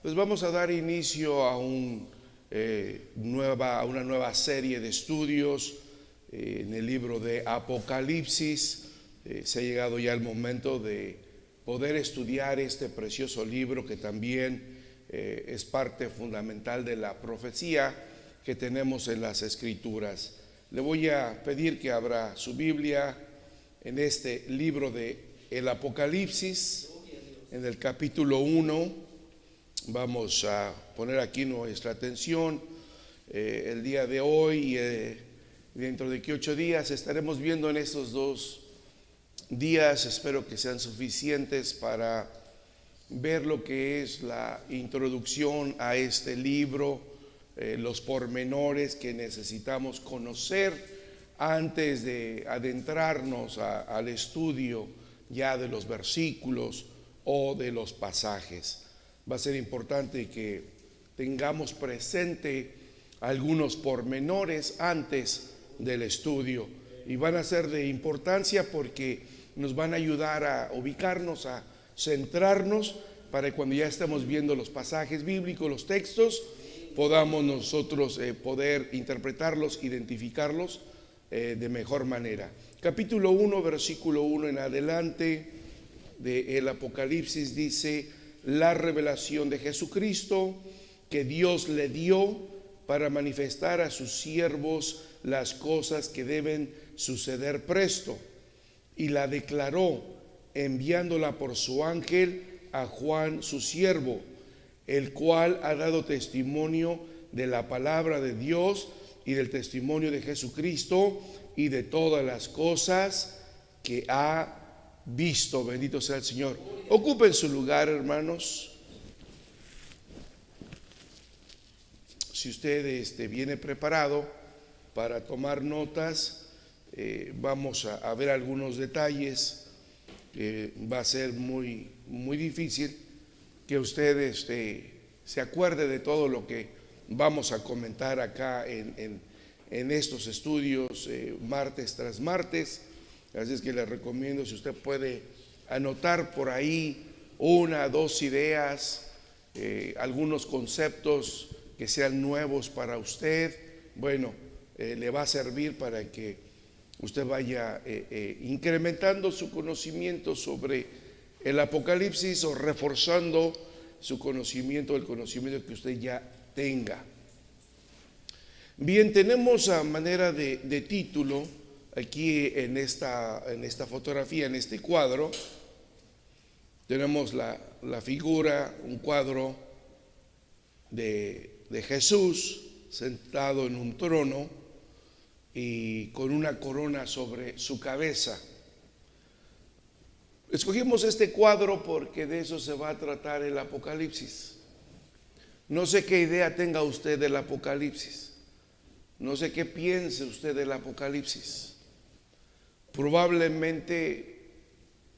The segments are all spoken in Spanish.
Pues vamos a dar inicio a una nueva serie de estudios en el libro de Apocalipsis. Se ha llegado ya el momento de poder estudiar este precioso libro que también es parte fundamental de la profecía que tenemos en las Escrituras. Le voy a pedir que abra su Biblia en este libro de el Apocalipsis, en el capítulo 1. Vamos a poner aquí nuestra atención el día de hoy y dentro de 8 días estaremos viendo en estos 2 días, espero que sean suficientes para ver lo que es la introducción a este libro, los pormenores que necesitamos conocer antes de adentrarnos al estudio ya de los versículos o de los pasajes. Va a ser importante que tengamos presente algunos pormenores antes del estudio y van a ser de importancia porque nos van a ayudar a ubicarnos, a centrarnos para que cuando ya estemos viendo los pasajes bíblicos, los textos, podamos nosotros poder interpretarlos, identificarlos de mejor manera. Capítulo 1, versículo 1 en adelante del Apocalipsis dice: la revelación de Jesucristo que Dios le dio para manifestar a sus siervos las cosas que deben suceder presto, y la declaró enviándola por su ángel a Juan su siervo, el cual ha dado testimonio de la palabra de Dios y del testimonio de Jesucristo y de todas las cosas que ha visto. Bendito sea el Señor. Ocupen su lugar, hermanos. Si usted viene preparado para tomar notas, vamos a ver algunos detalles. Va a ser muy difícil que usted se acuerde de todo lo que vamos a comentar acá en estos estudios martes tras martes. Así es que le recomiendo, si usted puede anotar por ahí 1 o 2 ideas, algunos conceptos que sean nuevos para usted, bueno, le va a servir para que usted vaya incrementando su conocimiento sobre el Apocalipsis o reforzando su conocimiento, el conocimiento que usted ya tenga. Bien, tenemos a manera de título aquí en esta fotografía, en este cuadro, tenemos la figura, un cuadro de Jesús sentado en un trono y con una corona sobre su cabeza. Escogimos este cuadro porque de eso se va a tratar el Apocalipsis. No sé qué idea tenga usted del Apocalipsis, no sé qué piense usted del Apocalipsis. Probablemente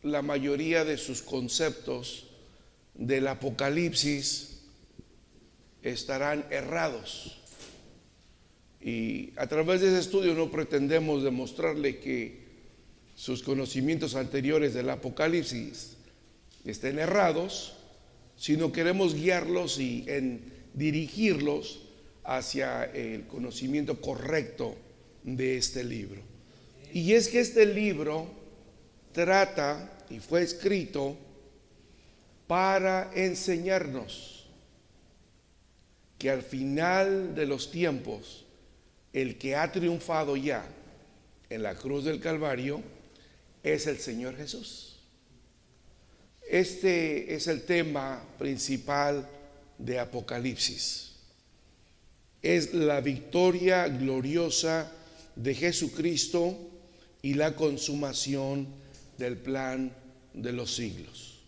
la mayoría de sus conceptos del Apocalipsis estarán errados. Y a través de ese estudio no pretendemos demostrarle que sus conocimientos anteriores del Apocalipsis estén errados, sino queremos guiarlos y dirigirlos hacia el conocimiento correcto de este libro. Y es que este libro trata y fue escrito para enseñarnos que al final de los tiempos, el que ha triunfado ya en la cruz del Calvario es el Señor Jesús. Este es el tema principal de Apocalipsis. Es la victoria gloriosa de Jesucristo y la consumación del plan de los siglos.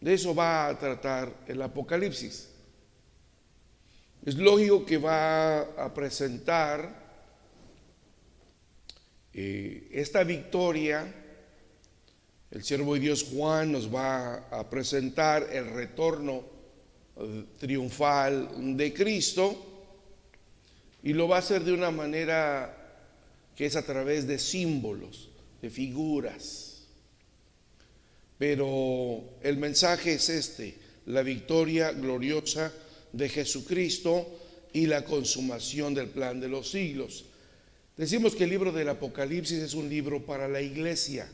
De eso va a tratar el Apocalipsis. Es lógico que va a presentar esta victoria. El siervo de Dios Juan nos va a presentar el retorno triunfal de Cristo, y lo va a hacer de una manera que es a través de símbolos, de figuras. Pero el mensaje es este: la victoria gloriosa de Jesucristo y la consumación del plan de los siglos. Decimos que el libro del Apocalipsis es un libro para la iglesia,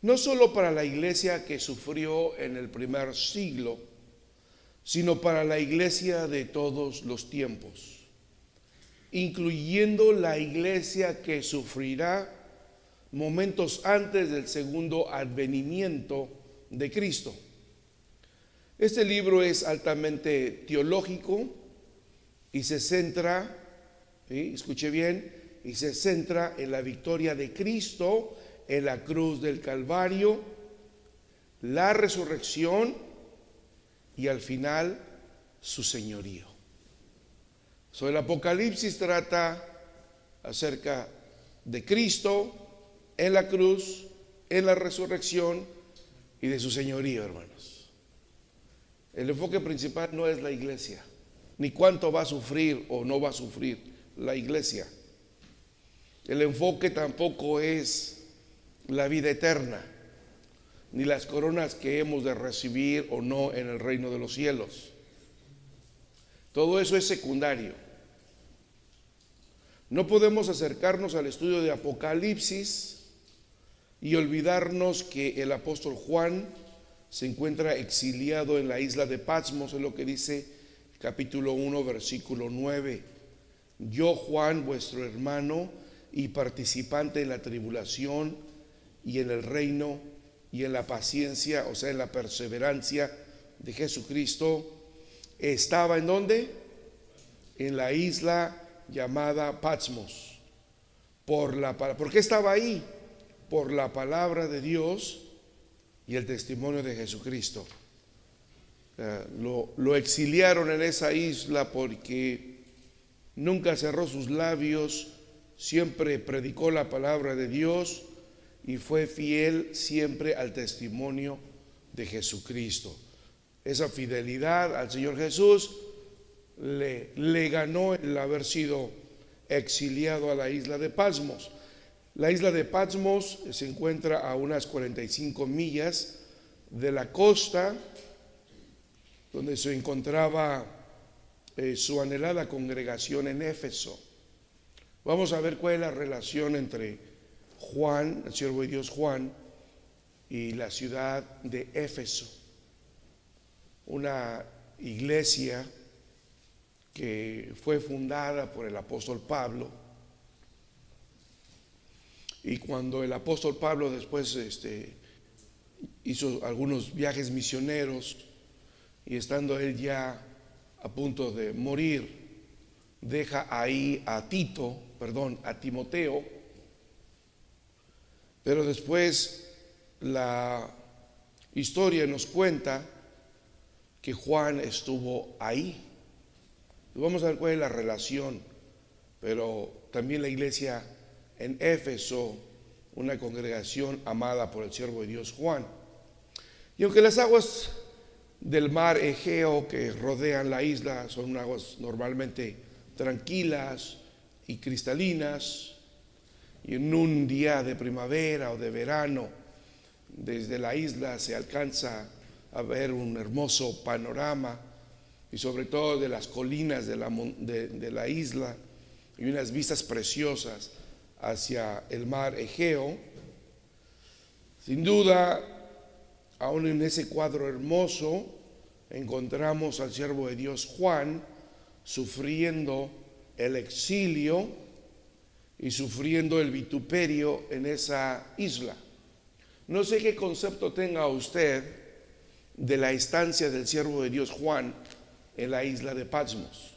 no solo para la iglesia que sufrió en el primer siglo, sino para la iglesia de todos los tiempos, incluyendo la iglesia que sufrirá momentos antes del segundo advenimiento de Cristo. Este libro es altamente teológico y se centra, escuche bien, y se centra en la victoria de Cristo en la cruz del Calvario, la resurrección y al final su señorío. El Apocalipsis trata acerca de Cristo en la cruz, en la resurrección y de su señorío, hermanos. El enfoque principal no es la iglesia, ni cuánto va a sufrir o no va a sufrir la iglesia. El enfoque tampoco es la vida eterna, ni las coronas que hemos de recibir o no en el reino de los cielos. Todo eso es secundario. No podemos acercarnos al estudio de Apocalipsis y olvidarnos que el apóstol Juan se encuentra exiliado en la isla de Patmos, es lo que dice capítulo 1, versículo 9. Yo, Juan, vuestro hermano y participante en la tribulación y en el reino y en la paciencia, o sea, en la perseverancia de Jesucristo, estaba ¿en dónde? En la isla llamada Patmos. ¿Por qué estaba ahí? Por la palabra de Dios y el testimonio de Jesucristo. Lo exiliaron en esa isla porque nunca cerró sus labios, siempre predicó la palabra de Dios y fue fiel siempre al testimonio de Jesucristo. Esa fidelidad al Señor Jesús le ganó el haber sido exiliado a la isla de Patmos. La isla de Patmos se encuentra a unas 45 millas de la costa donde se encontraba su anhelada congregación en Éfeso. Vamos a ver cuál es la relación entre Juan, el siervo de Dios Juan, y la ciudad de Éfeso, una iglesia que fue fundada por el apóstol Pablo. Y cuando el apóstol Pablo después hizo algunos viajes misioneros y estando él ya a punto de morir, deja ahí a Timoteo, pero después la historia nos cuenta que Juan estuvo ahí. Vamos a ver cuál es la relación, pero también la iglesia en Éfeso, una congregación amada por el siervo de Dios Juan. Y aunque las aguas del mar Egeo que rodean la isla son aguas normalmente tranquilas y cristalinas, y en un día de primavera o de verano desde la isla se alcanza a ver un hermoso panorama, y sobre todo de las colinas de la isla, y unas vistas preciosas hacia el mar Egeo. Sin duda, aún en ese cuadro hermoso encontramos al siervo de Dios Juan sufriendo el exilio y sufriendo el vituperio en esa isla. No sé qué concepto tenga usted de la estancia del siervo de Dios Juan en la isla de Patmos,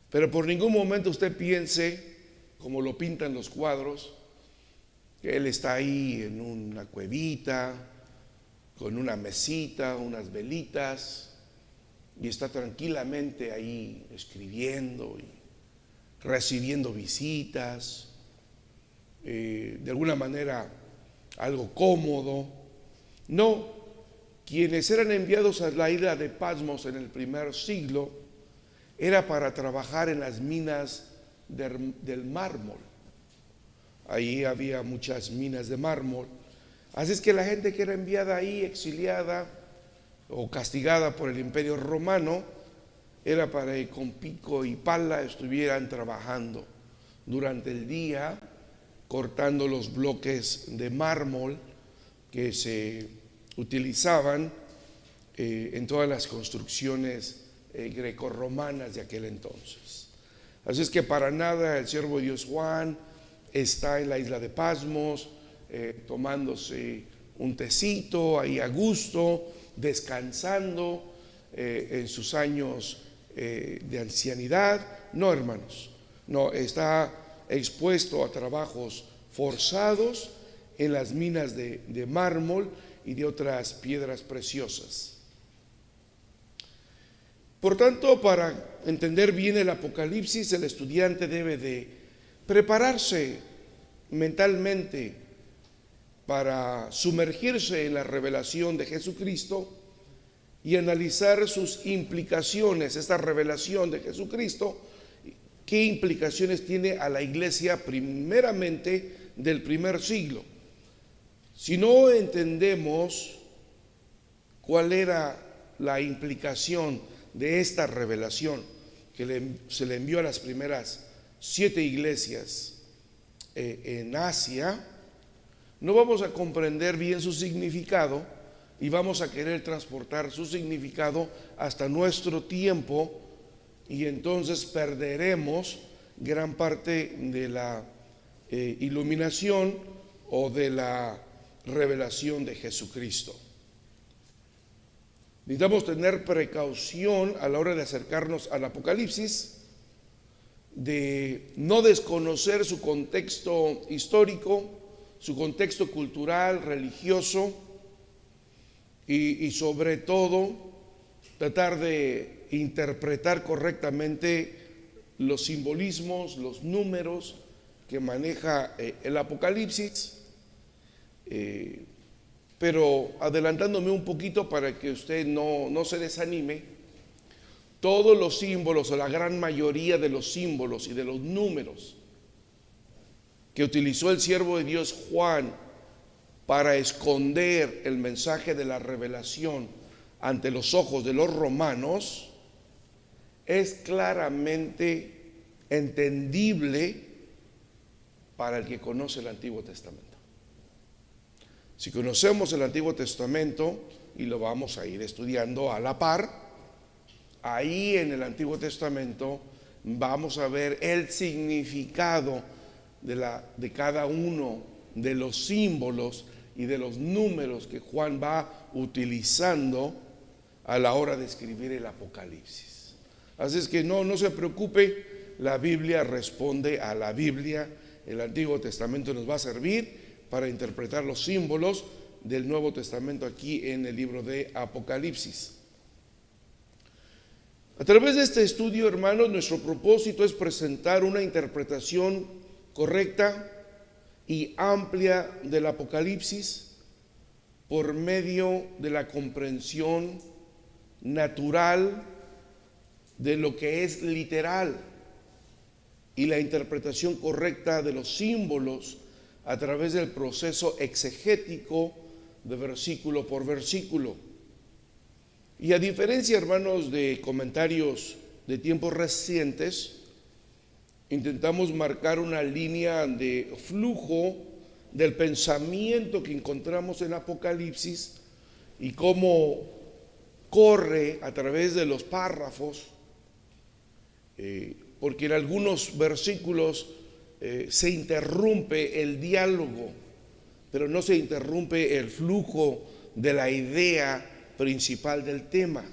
pero por ningún momento usted piense, como lo pintan los cuadros, que él está ahí en una cuevita con una mesita, unas velitas, y está tranquilamente ahí escribiendo y recibiendo visitas, de alguna manera algo cómodo. No, quienes eran enviados a la isla de Patmos en el primer siglo era para trabajar en las minas del mármol. Ahí había muchas minas de mármol. Así es que la gente que era enviada ahí, exiliada, o castigada por el Imperio Romano, era para que con pico y pala estuvieran trabajando durante el día, cortando los bloques de mármol que se utilizaban en todas las construcciones grecorromanas de aquel entonces. Así es que para nada el siervo de Dios Juan está en la isla de Pasmos tomándose un tecito ahí a gusto, descansando en sus años de ancianidad. No, hermanos, no, está expuesto a trabajos forzados en las minas de mármol y de otras piedras preciosas. Por tanto, para entender bien el Apocalipsis, el estudiante debe de prepararse mentalmente para sumergirse en la revelación de Jesucristo y analizar sus implicaciones, esta revelación de Jesucristo, qué implicaciones tiene a la iglesia primeramente del primer siglo. Si no entendemos cuál era la implicación de esta revelación que se le envió a las primeras 7 iglesias en Asia, no vamos a comprender bien su significado y vamos a querer transportar su significado hasta nuestro tiempo, y entonces perderemos gran parte de la iluminación o de la revelación de Jesucristo. Necesitamos tener precaución a la hora de acercarnos al Apocalipsis, de no desconocer su contexto histórico, su contexto cultural, religioso, y sobre todo tratar de interpretar correctamente los simbolismos, los números que maneja el Apocalipsis, pero adelantándome un poquito para que usted no se desanime, todos los símbolos o la gran mayoría de los símbolos y de los números que utilizó el siervo de Dios Juan para esconder el mensaje de la revelación ante los ojos de los romanos, es claramente entendible para el que conoce el Antiguo Testamento. Si conocemos el Antiguo Testamento, y lo vamos a ir estudiando a la par, ahí en el Antiguo Testamento vamos a ver el significado de cada uno de los símbolos y de los números que Juan va utilizando a la hora de escribir el Apocalipsis. Así es que no se preocupe, la Biblia responde a la Biblia. El Antiguo Testamento nos va a servir para interpretar los símbolos del Nuevo Testamento aquí en el libro de Apocalipsis. A través de este estudio, hermanos, nuestro propósito es presentar una interpretación correcta y amplia del Apocalipsis por medio de la comprensión natural de lo que es literal y la interpretación correcta de los símbolos a través del proceso exegético de versículo por versículo. Y a diferencia, hermanos, de comentarios de tiempos recientes, intentamos marcar una línea de flujo del pensamiento que encontramos en Apocalipsis y cómo corre a través de los párrafos, porque en algunos versículos se interrumpe el diálogo, pero no se interrumpe el flujo de la idea principal del tema.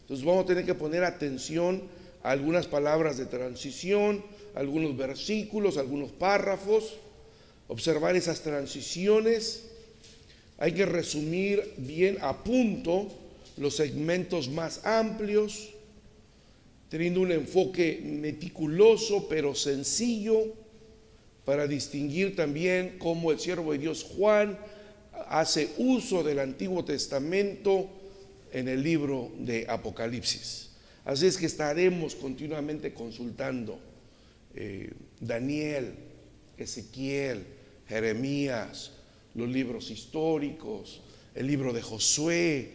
Entonces vamos a tener que poner atención a algunas palabras de transición, algunos versículos, algunos párrafos, observar esas transiciones. Hay que resumir bien a punto los segmentos más amplios, teniendo un enfoque meticuloso pero sencillo, para distinguir también cómo el siervo de Dios Juan hace uso del Antiguo Testamento en el libro de Apocalipsis. Así es que estaremos continuamente consultando Daniel, Ezequiel, Jeremías, los libros históricos, el libro de Josué,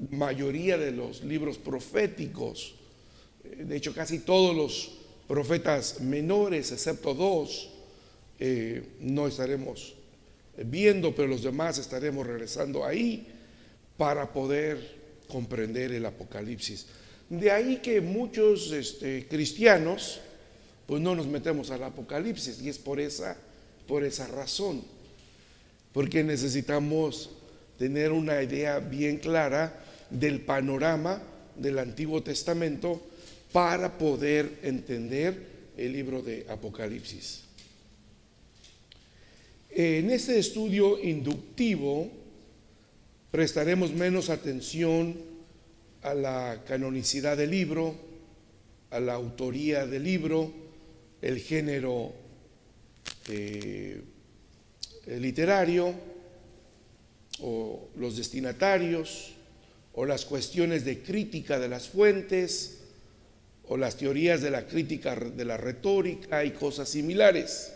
mayoría de los libros proféticos. De hecho, casi todos los profetas menores, excepto dos, no estaremos viendo, pero los demás estaremos regresando ahí para poder comprender el Apocalipsis. De ahí que muchos cristianos pues no nos metemos al Apocalipsis, y es por esa razón, porque necesitamos tener una idea bien clara del panorama del Antiguo Testamento para poder entender el libro de Apocalipsis. En este estudio inductivo prestaremos menos atención a la canonicidad del libro, a la autoría del libro, el género literario, o los destinatarios, o las cuestiones de crítica de las fuentes, o las teorías de la crítica de la retórica y cosas similares,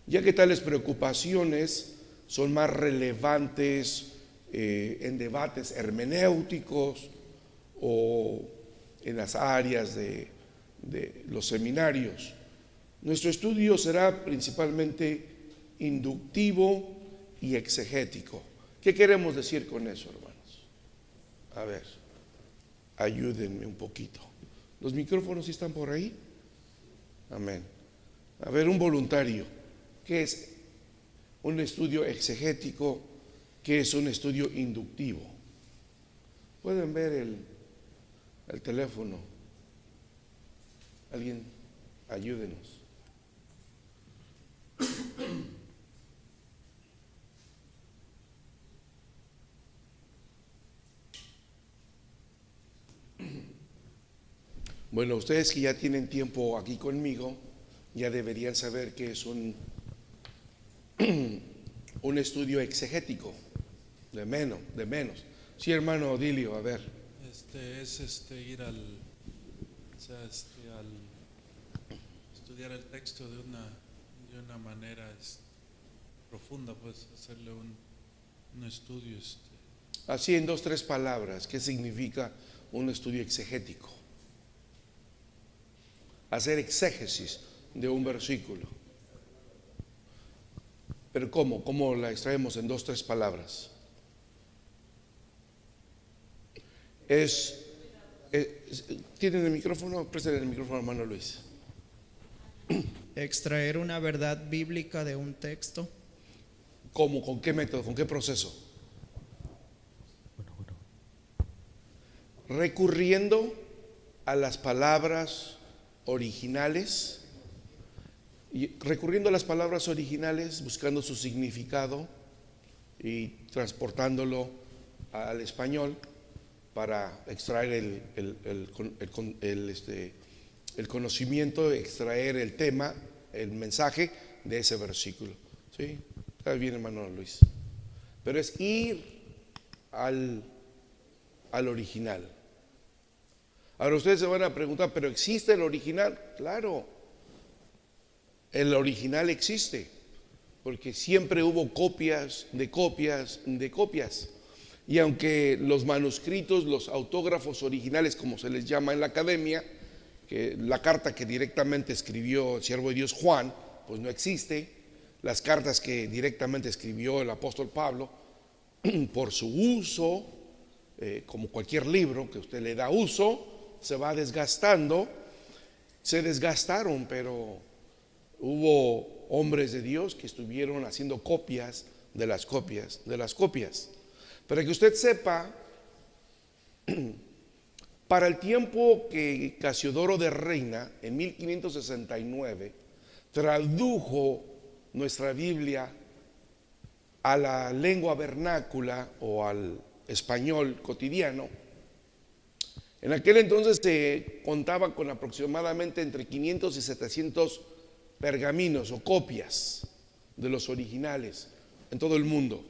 ya que tales preocupaciones son más relevantes en debates hermenéuticos o en las áreas de los seminarios. Nuestro estudio será principalmente inductivo y exegético. ¿Qué queremos decir con eso, hermanos? A ver, ayúdenme un poquito. ¿Los micrófonos están por ahí? Amén. A ver, un voluntario. ¿Qué es un estudio exegético? ¿Qué es un estudio inductivo? Pueden ver el teléfono. Alguien, ayúdenos. Bueno, ustedes que ya tienen tiempo aquí conmigo, ya deberían saber que es un estudio exegético, de menos. Sí, hermano Odilio, a ver. Es ir al estudiar el texto de una manera profunda, pues hacerle un estudio. Así en 2 o 3 palabras, ¿qué significa un estudio exegético? Hacer exégesis de un versículo. Pero ¿cómo la extraemos en 2 o 3 palabras? ¿Tienen el micrófono? Presten el micrófono, hermano Luis. Extraer una verdad bíblica de un texto. ¿Cómo? ¿Con qué método? ¿Con qué proceso? Recurriendo a las palabras originales, buscando su significado y transportándolo al español para extraer el conocimiento, extraer el tema, el mensaje de ese versículo. ¿Sí? Está bien, hermano Luis. Pero es ir al original. Ahora ustedes se van a preguntar, ¿pero existe el original? Claro, el original existe, porque siempre hubo copias de copias de copias. Y aunque los manuscritos, los autógrafos originales, como se les llama en la academia, que la carta que directamente escribió el siervo de Dios Juan, pues no existe. Las cartas que directamente escribió el apóstol Pablo, por su uso, como cualquier libro que usted le da uso, se va desgastando. Se desgastaron, pero hubo hombres de Dios que estuvieron haciendo copias de las copias de las copias. Para que usted sepa, para el tiempo que Casiodoro de Reina, en 1569, tradujo nuestra Biblia a la lengua vernácula o al español cotidiano, en aquel entonces se contaba con aproximadamente entre 500 y 700 pergaminos o copias de los originales en todo el mundo.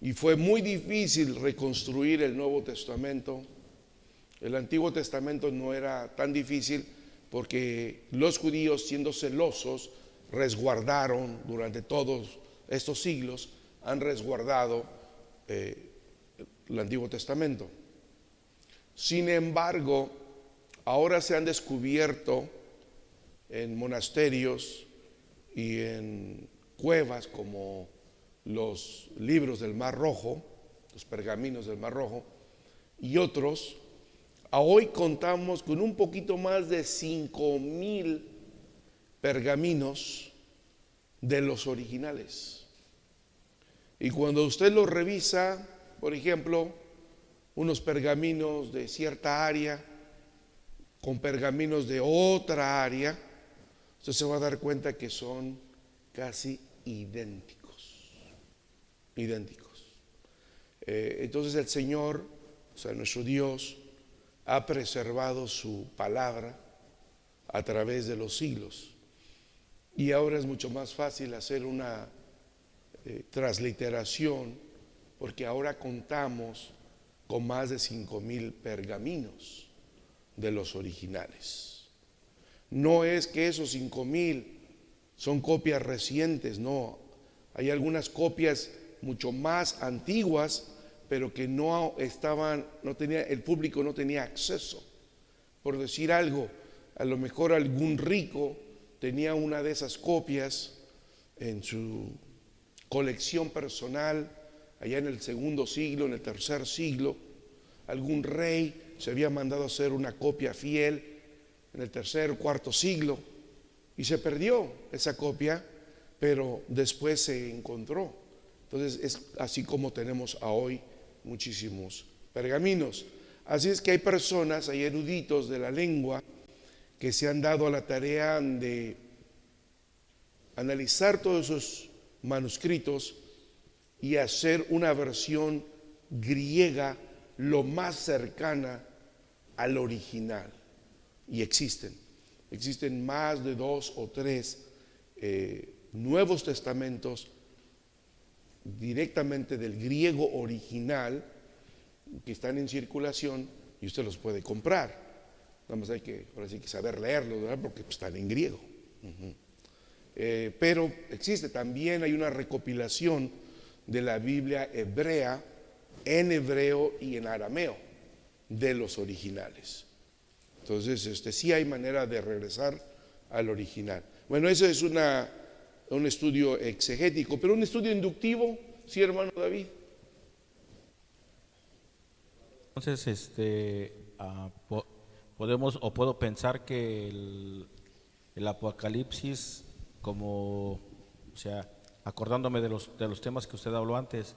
Y fue muy difícil reconstruir el Nuevo Testamento. El Antiguo Testamento no era tan difícil porque los judíos, siendo celosos, resguardaron durante todos estos siglos, han resguardado el Antiguo Testamento. Sin embargo, ahora se han descubierto en monasterios y en cuevas como los libros del Mar Rojo, los pergaminos del Mar Rojo y otros. A hoy contamos con un poquito más de 5,000 pergaminos de los originales. Y cuando usted los revisa, por ejemplo, unos pergaminos de cierta área con pergaminos de otra área, usted se va a dar cuenta que son casi idénticos. Entonces el Señor, o sea, nuestro Dios, ha preservado su palabra a través de los siglos. Y ahora es mucho más fácil hacer una transliteración, porque ahora contamos con más de 5,000 pergaminos de los originales. No es que esos 5,000 son copias recientes, no. Hay algunas copias mucho más antiguas, pero que no estaban, el público no tenía acceso. Por decir algo, a lo mejor algún rico tenía una de esas copias en su colección personal, allá en el segundo siglo, en el tercer siglo. Algún rey se había mandado a hacer una copia fiel en el tercer o cuarto siglo y se perdió esa copia, pero después se encontró. Entonces es así como tenemos a hoy muchísimos pergaminos. Así es que hay personas, hay eruditos de la lengua que se han dado a la tarea de analizar todos esos manuscritos y hacer una versión griega lo más cercana al original. Y existen más de 2 o 3 Nuevos Testamentos directamente del griego original que están en circulación y usted los puede comprar. Nada más hay que, ahora sí que saber leerlos, ¿verdad? Porque están en griego. Pero existe también, hay una recopilación de la Biblia hebrea en hebreo y en arameo de los originales. Entonces, sí hay manera de regresar al original. Bueno, eso es un estudio exegético, pero un estudio inductivo, ¿sí, hermano David? Entonces, podemos o puedo pensar que el Apocalipsis, como, o sea, acordándome de los temas que usted habló antes,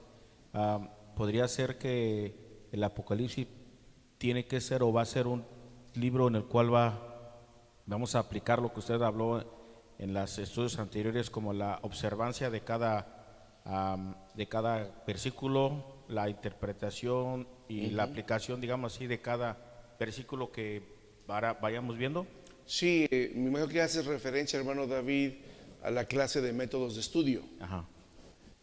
podría ser que el Apocalipsis tiene que ser o va a ser un libro en el cual vamos a aplicar lo que usted habló en los estudios anteriores, como la observancia de cada versículo, la interpretación y la aplicación, digamos así, de cada versículo que vayamos viendo. Sí, me imagino que haces referencia, hermano David, a la clase de métodos de estudio. Ajá.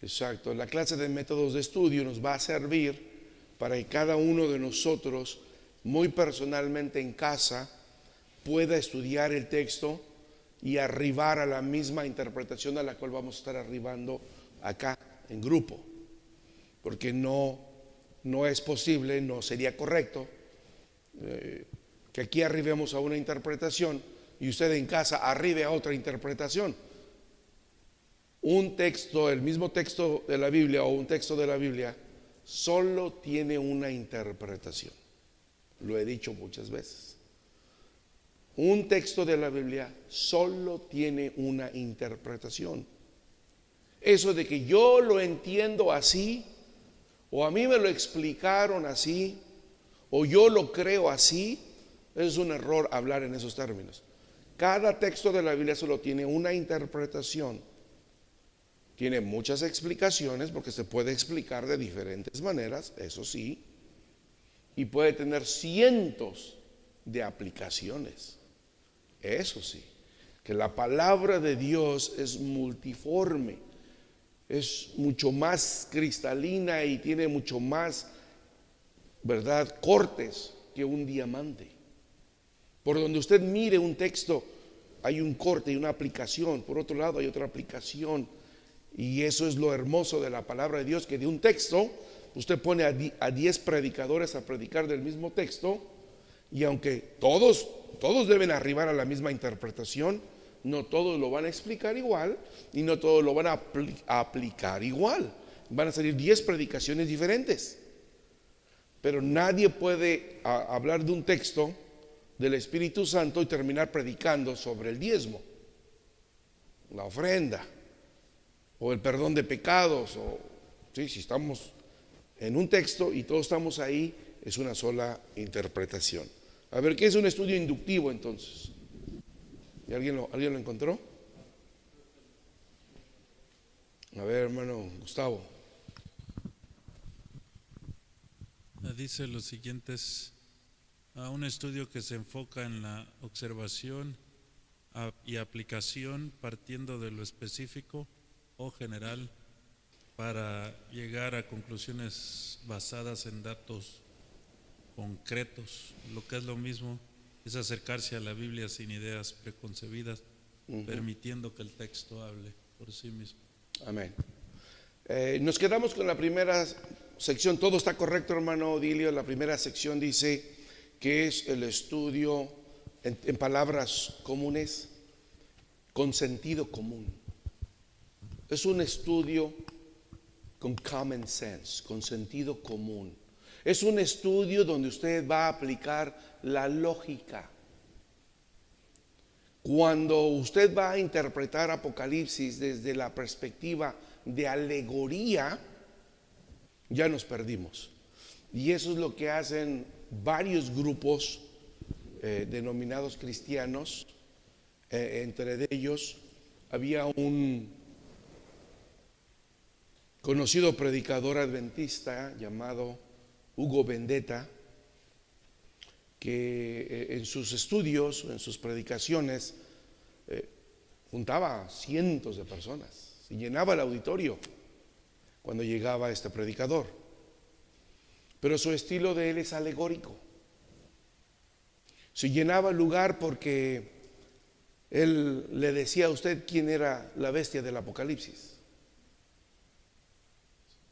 Exacto, la clase de métodos de estudio nos va a servir para que cada uno de nosotros, muy personalmente en casa, pueda estudiar el texto y arribar a la misma interpretación a la cual vamos a estar arribando acá en grupo, porque no es posible, no sería correcto que aquí arribemos a una interpretación y usted en casa arribe a otra interpretación. Un texto, el mismo texto de la Biblia o un texto de la Biblia solo tiene una interpretación. Lo he dicho muchas veces. Un texto de la Biblia solo tiene una interpretación. Eso de que yo lo entiendo así, o a mí me lo explicaron así, o yo lo creo así, es un error hablar en esos términos. Cada texto de la Biblia solo tiene una interpretación. Tiene muchas explicaciones porque se puede explicar de diferentes maneras, eso sí, y puede tener cientos de aplicaciones. Eso sí, que la palabra de Dios es multiforme, es mucho más cristalina y tiene mucho más, ¿verdad?, cortes que un diamante. Por donde usted mire un texto, hay un corte y una aplicación. Por otro lado, hay otra aplicación. Y eso es lo hermoso de la palabra de Dios, que de un texto usted pone a 10 predicadores a predicar del mismo texto, y aunque todos deben arribar a la misma interpretación, no todos lo van a explicar igual y no todos lo van a aplicar igual. Van a salir 10 predicaciones diferentes. Pero nadie puede hablar de un texto del Espíritu Santo y terminar predicando sobre el diezmo, la ofrenda o el perdón de pecados. Si estamos en un texto y todos estamos ahí, es una sola interpretación. A ver, ¿qué es un estudio inductivo entonces? ¿Y alguien lo encontró? A ver, hermano Gustavo. Dice lo siguiente: es un estudio que se enfoca en la observación y aplicación partiendo de lo específico o general para llegar a conclusiones basadas en datos concretos. Lo que es lo mismo es acercarse a la Biblia sin ideas preconcebidas, permitiendo que el texto hable por sí mismo. Amén. Nos quedamos con la primera sección. Todo está correcto, hermano Odilio. La primera sección dice que es el estudio, en palabras comunes, con sentido común. Es un estudio con common sense, con sentido común. Es un estudio donde usted va a aplicar la lógica. Cuando usted va a interpretar Apocalipsis desde la perspectiva de alegoría, ya nos perdimos. Y eso es lo que hacen varios grupos denominados cristianos. Entre ellos había un conocido predicador adventista llamado Hugo Vendetta, que en sus estudios, en sus predicaciones, juntaba cientos de personas y llenaba el auditorio cuando llegaba este predicador. Pero su estilo de él es alegórico. Se llenaba el lugar porque él le decía a usted quién era la bestia del Apocalipsis.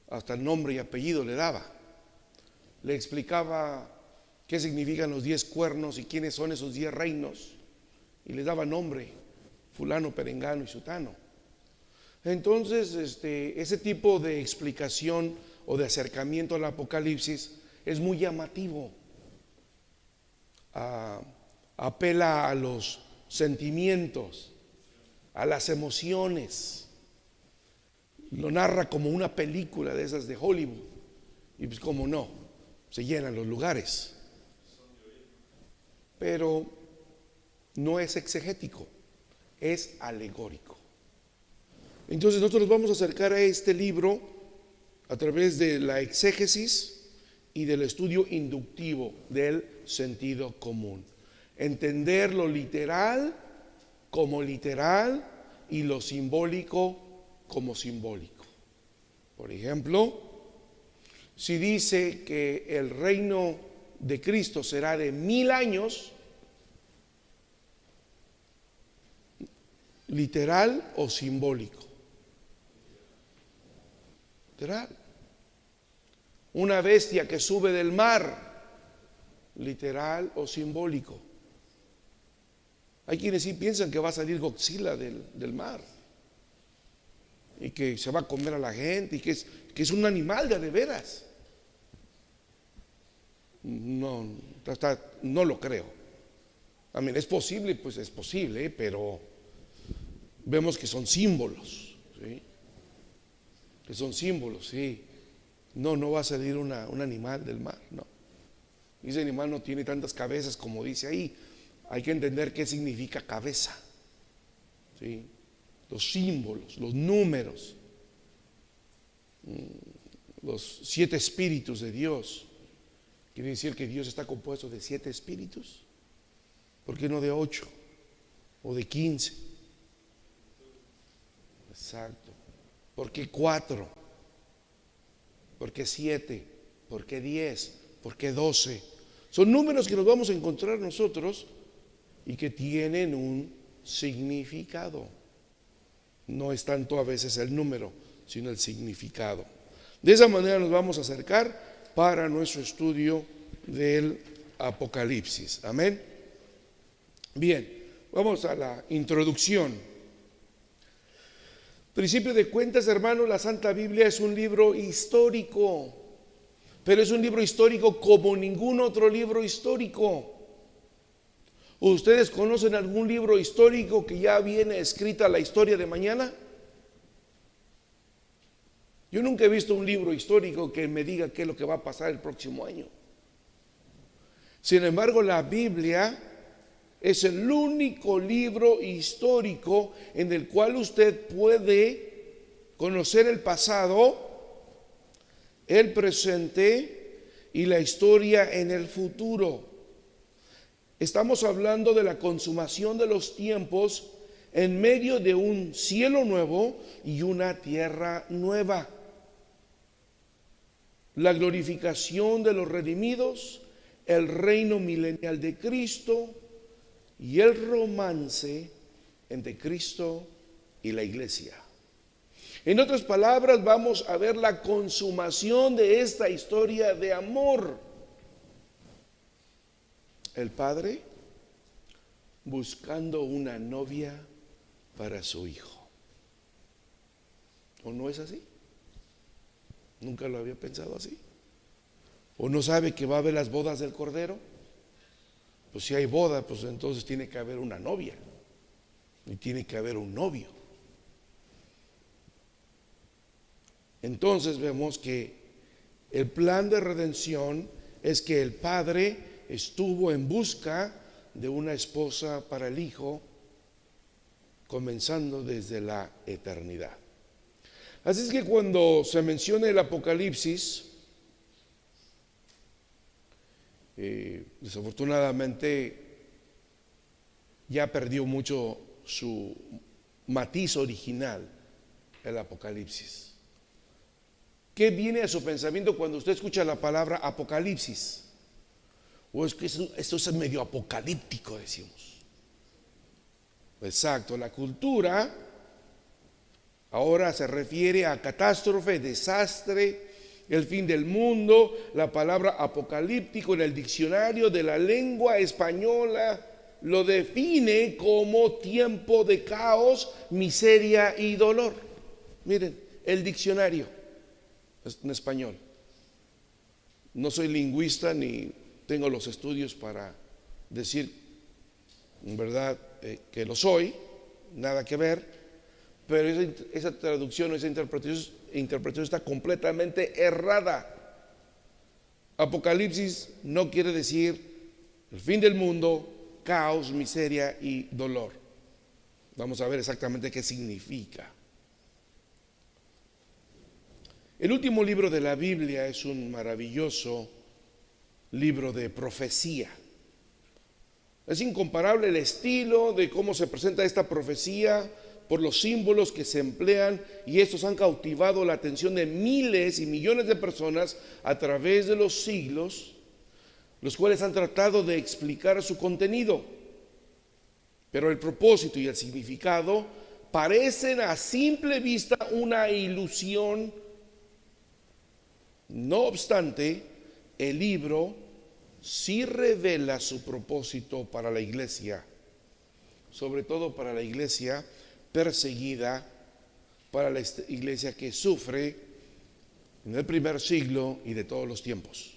Hasta el nombre y apellido le daba. Le explicaba qué significan los 10 cuernos y quiénes son esos 10 reinos, y les daba nombre: fulano, perengano y sutano. Entonces ese tipo de explicación o de acercamiento al Apocalipsis es muy llamativo. Apela a los sentimientos, a las emociones. Lo narra como una película de esas de Hollywood, y pues como no, se llenan los lugares. Pero no es exegético, es alegórico. Entonces nosotros nos vamos a acercar a este libro a través de la exégesis y del estudio inductivo del sentido común. Entender lo literal como literal y lo simbólico como simbólico. Por ejemplo, si dice que el reino de Cristo será de 1000 años, ¿literal o simbólico? Literal. Una bestia que sube del mar, ¿literal o simbólico? Hay quienes sí piensan que va a salir Godzilla del mar y que se va a comer a la gente y que es un animal de veras. No lo creo. Es posible, pues es posible, pero vemos que son símbolos, ¿sí? Que son símbolos, sí. No va a salir un animal del mar, no. Ese animal no tiene tantas cabezas como dice ahí. Hay que entender qué significa cabeza, ¿sí? Los símbolos, los números, los 7 espíritus de Dios. Quiere decir que Dios está compuesto de 7 espíritus. ¿Por qué no de 8 o de 15? Exacto. ¿Por qué 4? ¿Por qué 7? ¿Por qué 10? ¿Por qué 12? Son números que nos vamos a encontrar nosotros y que tienen un significado. No es tanto a veces el número, sino el significado. De esa manera nos vamos a acercar para nuestro estudio del Apocalipsis. Amén. Bien, vamos a la introducción. Principio de cuentas, hermanos, la Santa Biblia es un libro histórico, pero es un libro histórico como ningún otro libro histórico. ¿Ustedes conocen algún libro histórico que ya viene escrita la historia de mañana? Yo nunca he visto un libro histórico que me diga qué es lo que va a pasar el próximo año. Sin embargo, la Biblia es el único libro histórico en el cual usted puede conocer el pasado, el presente y la historia en el futuro. Estamos hablando de la consumación de los tiempos en medio de un cielo nuevo y una tierra nueva. La glorificación de los redimidos, el reino milenial de Cristo y el romance entre Cristo y la iglesia. En otras palabras, vamos a ver la consumación de esta historia de amor. El Padre buscando una novia para su hijo. ¿O no es así? ¿Nunca lo había pensado así? ¿O no sabe que va a haber las bodas del Cordero? Pues si hay boda, pues entonces tiene que haber una novia y tiene que haber un novio. Entonces vemos que el plan de redención es que el Padre estuvo en busca de una esposa para el Hijo, comenzando desde la eternidad. Así es que cuando se menciona el Apocalipsis, desafortunadamente ya perdió mucho su matiz original, el Apocalipsis. ¿Qué viene a su pensamiento cuando usted escucha la palabra Apocalipsis? O es que esto es medio apocalíptico, decimos. Exacto, la cultura ahora se refiere a catástrofe, desastre, el fin del mundo. La palabra apocalíptico en el diccionario de la lengua española lo define como tiempo de caos, miseria y dolor. Miren, el diccionario en español. No soy lingüista ni tengo los estudios para decir en verdad que lo soy, nada que ver, pero esa traducción, esa interpretación está completamente errada. Apocalipsis no quiere decir el fin del mundo, caos, miseria y dolor. Vamos a ver exactamente qué significa. El último libro de la Biblia es un maravilloso libro de profecía. Es incomparable el estilo de cómo se presenta esta profecía por los símbolos que se emplean, y estos han cautivado la atención de miles y millones de personas a través de los siglos, los cuales han tratado de explicar su contenido. Pero el propósito y el significado parecen a simple vista una ilusión. No obstante, el libro sí revela su propósito para la iglesia, sobre todo para la iglesia perseguida, para la iglesia que sufre en el primer siglo y de todos los tiempos.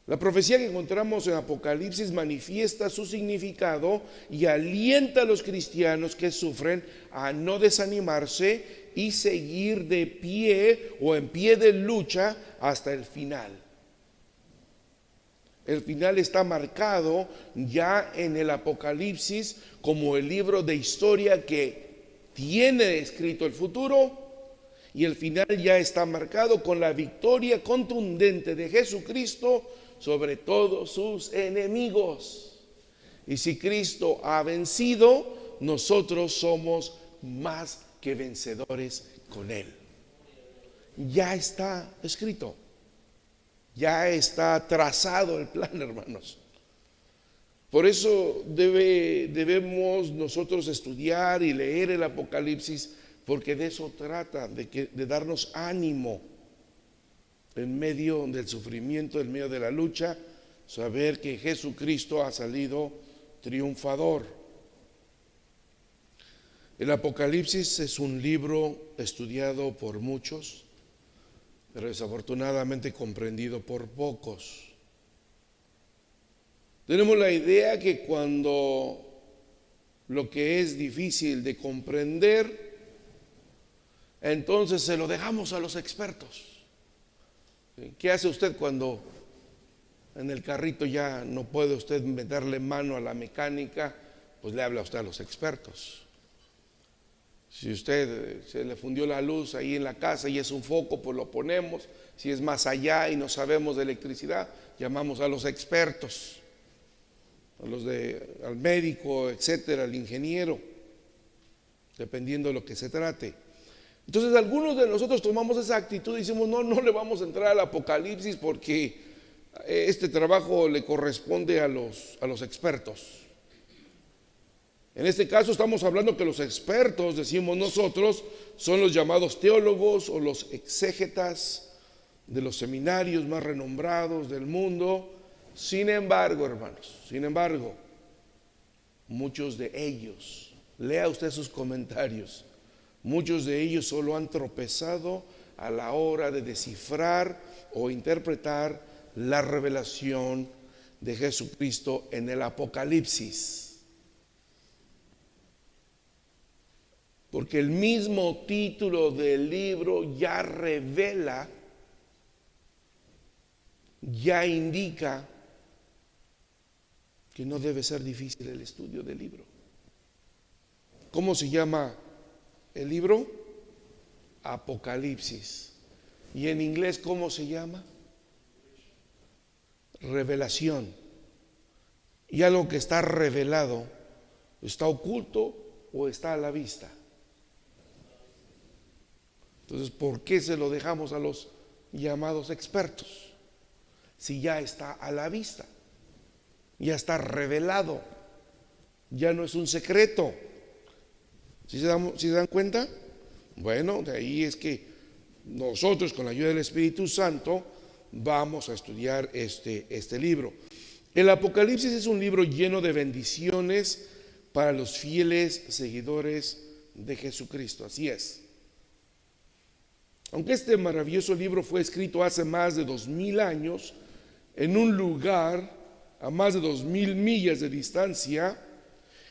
La profecía que encontramos en Apocalipsis manifiesta su significado y alienta a los cristianos que sufren a no desanimarse y seguir de pie o en pie de lucha hasta el final. El final está marcado ya en el Apocalipsis como el libro de historia que tiene escrito el futuro, y el final ya está marcado con la victoria contundente de Jesucristo sobre todos sus enemigos. Y si Cristo ha vencido, nosotros somos más que vencedores con Él. Ya está escrito. Ya está trazado el plan, hermanos. Por eso debemos nosotros estudiar y leer el Apocalipsis porque de eso trata, de darnos ánimo en medio del sufrimiento, en medio de la lucha, saber que Jesucristo ha salido triunfador. El Apocalipsis es un libro estudiado por muchos, pero desafortunadamente comprendido por pocos. Tenemos la idea que cuando lo que es difícil de comprender, entonces se lo dejamos a los expertos. ¿Qué hace usted cuando en el carrito ya no puede usted meterle mano a la mecánica? Pues le habla usted a los expertos. Si usted se le fundió la luz ahí en la casa y es un foco, pues lo ponemos. Si es más allá y no sabemos de electricidad, llamamos a los expertos, al médico, etcétera, al ingeniero, dependiendo de lo que se trate. Entonces algunos de nosotros tomamos esa actitud y decimos, no le vamos a entrar al Apocalipsis porque este trabajo le corresponde a los expertos. En este caso estamos hablando que los expertos, decimos nosotros, son los llamados teólogos o los exégetas de los seminarios más renombrados del mundo. Sin embargo, hermanos, muchos de ellos, lea usted sus comentarios, muchos de ellos solo han tropezado a la hora de descifrar o interpretar la revelación de Jesucristo en el Apocalipsis. Porque el mismo título del libro ya revela, ya indica que no debe ser difícil el estudio del libro. ¿Cómo se llama el libro? Apocalipsis. ¿Y en inglés cómo se llama? Revelación. Y algo que está revelado, ¿está oculto o está a la vista? Entonces, ¿por qué se lo dejamos a los llamados expertos? Si ya está a la vista, ya está revelado, ya no es un secreto. ¿Sí se dan cuenta? Bueno, de ahí es que nosotros, con la ayuda del Espíritu Santo, vamos a estudiar este libro. El Apocalipsis es un libro lleno de bendiciones para los fieles seguidores de Jesucristo. Así es. Aunque este maravilloso libro fue escrito hace más de 2000 años, en un lugar a más de 2000 millas de distancia,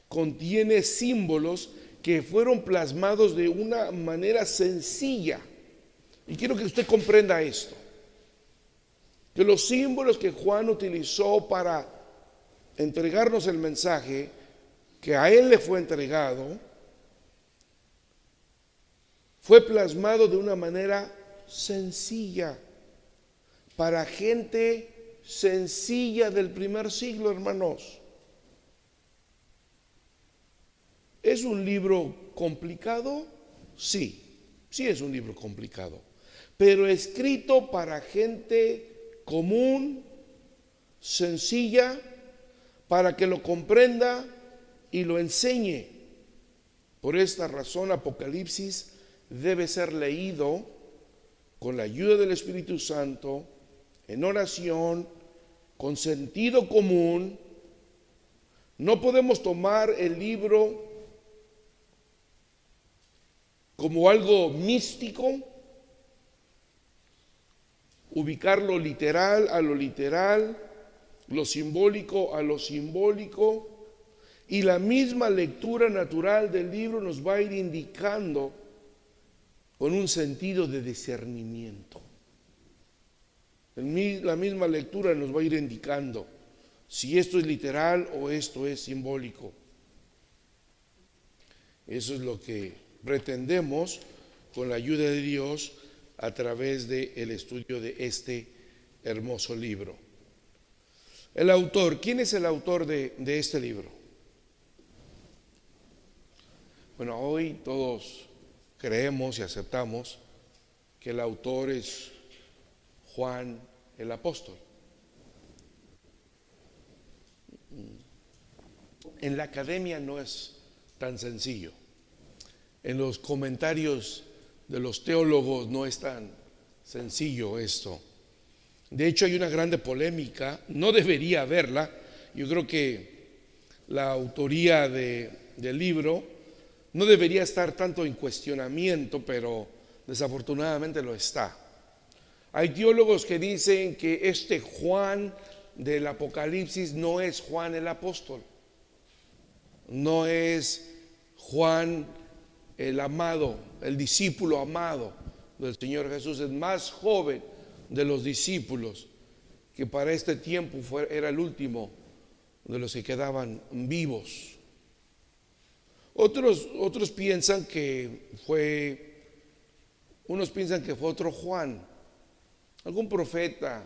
contiene símbolos que fueron plasmados de una manera sencilla. Y quiero que usted comprenda esto, que los símbolos que Juan utilizó para entregarnos el mensaje que a él le fue entregado, fue plasmado de una manera sencilla, para gente sencilla del primer siglo, hermanos. ¿Es un libro complicado? Sí es un libro complicado, pero escrito para gente común, sencilla, para que lo comprenda y lo enseñe. Por esta razón, Apocalipsis debe ser leído con la ayuda del Espíritu Santo, en oración, con sentido común. No podemos tomar el libro como algo místico, ubicarlo literal a lo literal, lo simbólico a lo simbólico, y la misma lectura natural del libro nos va a ir indicando con un sentido de discernimiento. La misma lectura nos va a ir indicando si esto es literal o esto es simbólico. Eso es lo que pretendemos con la ayuda de Dios a través del estudio de este hermoso libro. El autor, ¿quién es el autor de este libro? Bueno, hoy todos creemos y aceptamos que el autor es Juan el apóstol. En la academia no es tan sencillo. en los comentarios de los teólogos no es tan sencillo esto. De hecho, hay una grande polémica, no debería haberla. Yo creo que la autoría del libro no debería estar tanto en cuestionamiento, pero desafortunadamente lo está. Hay teólogos que dicen que este Juan del Apocalipsis no es Juan el apóstol, no es Juan el amado, el discípulo amado del Señor Jesús, es más joven de los discípulos, que para este tiempo era el último de los que quedaban vivos. Otros piensan que unos piensan que fue otro Juan, algún profeta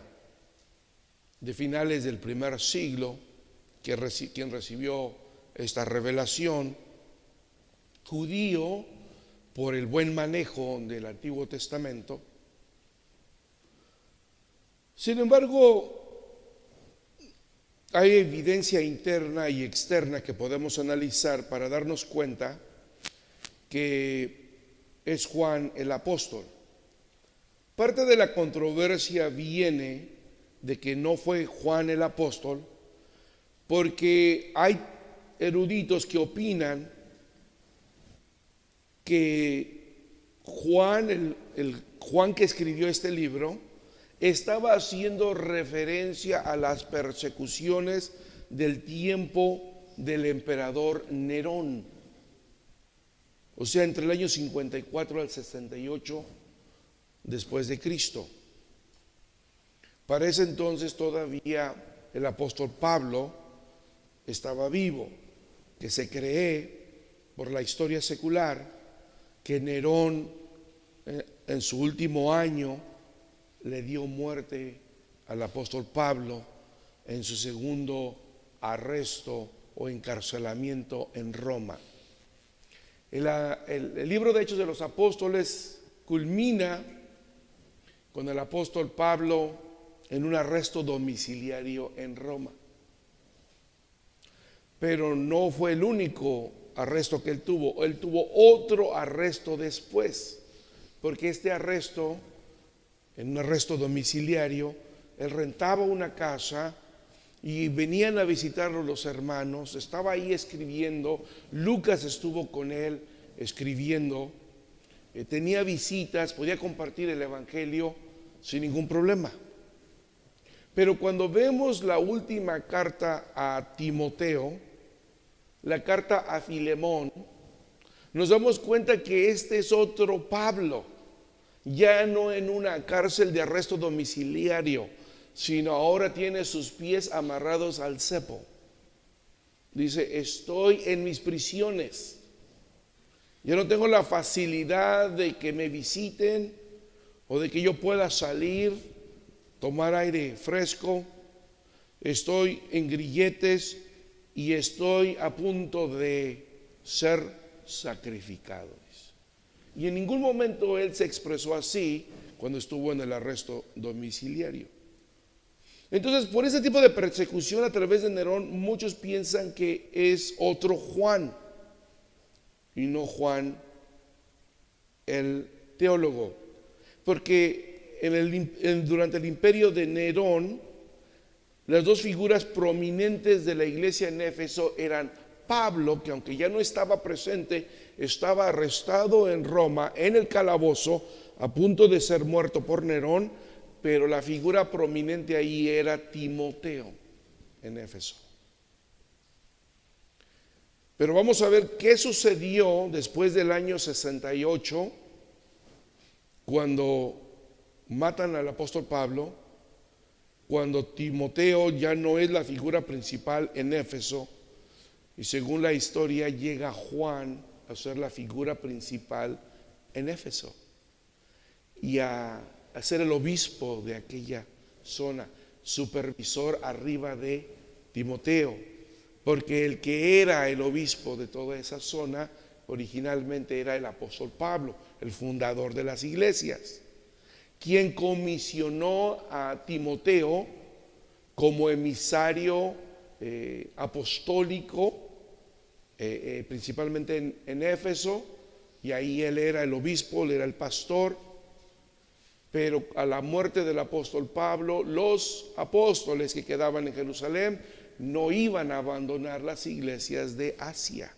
de finales del primer siglo, quien recibió esta revelación, judío por el buen manejo del Antiguo Testamento. Sin embargo, hay evidencia interna y externa que podemos analizar para darnos cuenta que es Juan el apóstol. Parte de la controversia viene de que no fue Juan el apóstol, porque hay eruditos que opinan que Juan, el Juan que escribió este libro, estaba haciendo referencia a las persecuciones del tiempo del emperador Nerón, o sea, entre el año 54 al 68 después de Cristo. Para ese entonces todavía el apóstol Pablo estaba vivo, que se cree por la historia secular que Nerón en su último año le dio muerte al apóstol Pablo en su segundo arresto o encarcelamiento en Roma. El libro de Hechos de los Apóstoles culmina con el apóstol Pablo en un arresto domiciliario en Roma. Pero no fue el único arresto que él tuvo otro arresto después, porque este arresto, en un arresto domiciliario, él rentaba una casa y venían a visitarlo los hermanos, estaba ahí escribiendo, Lucas estuvo con él escribiendo, tenía visitas, podía compartir el evangelio sin ningún problema. Pero cuando vemos la última carta a Timoteo, la carta a Filemón, nos damos cuenta que este es otro Pablo, ya no en una cárcel de arresto domiciliario, sino ahora tiene sus pies amarrados al cepo. Dice, estoy en mis prisiones, yo no tengo la facilidad de que me visiten o de que yo pueda salir, tomar aire fresco, estoy en grilletes y estoy a punto de ser sacrificado. Y en ningún momento él se expresó así cuando estuvo en el arresto domiciliario. Entonces, por ese tipo de persecución a través de Nerón, muchos piensan que es otro Juan y no Juan el teólogo, porque durante el imperio de Nerón, las dos figuras prominentes de la iglesia en Éfeso eran Pablo, que aunque ya no estaba presente, estaba arrestado en Roma, en el calabozo, a punto de ser muerto por Nerón, pero la figura prominente ahí era Timoteo en Éfeso. Pero vamos a ver qué sucedió después del año 68, cuando matan al apóstol Pablo, cuando Timoteo ya no es la figura principal en Éfeso, y según la historia llega Juan a ser la figura principal en Éfeso y a ser el obispo de aquella zona, supervisor arriba de Timoteo, porque el que era el obispo de toda esa zona originalmente era el apóstol Pablo, el fundador de las iglesias, quien comisionó a Timoteo como emisario apostólico, principalmente en Éfeso, y ahí él era el obispo, él era el pastor. Pero a la muerte del apóstol Pablo, los apóstoles que quedaban en Jerusalén no iban a abandonar las iglesias de Asia.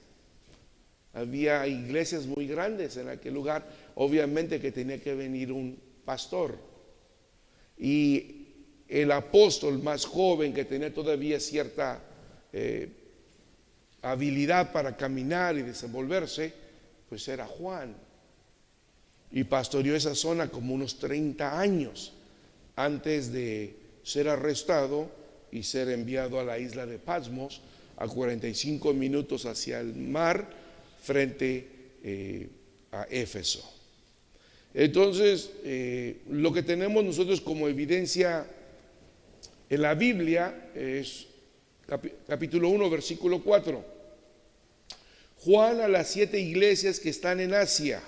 Había iglesias muy grandes en aquel lugar, obviamente que tenía que venir un pastor. Y el apóstol más joven, que tenía todavía cierta habilidad para caminar y desenvolverse, pues era Juan. Y pastoreó esa zona como unos 30 años antes de ser arrestado y ser enviado a la isla de Patmos, a 45 minutos hacia el mar, frente a Éfeso. Entonces, lo que tenemos nosotros como evidencia en la Biblia es capítulo 1, versículo 4. Juan a las 7 iglesias que están en Asia.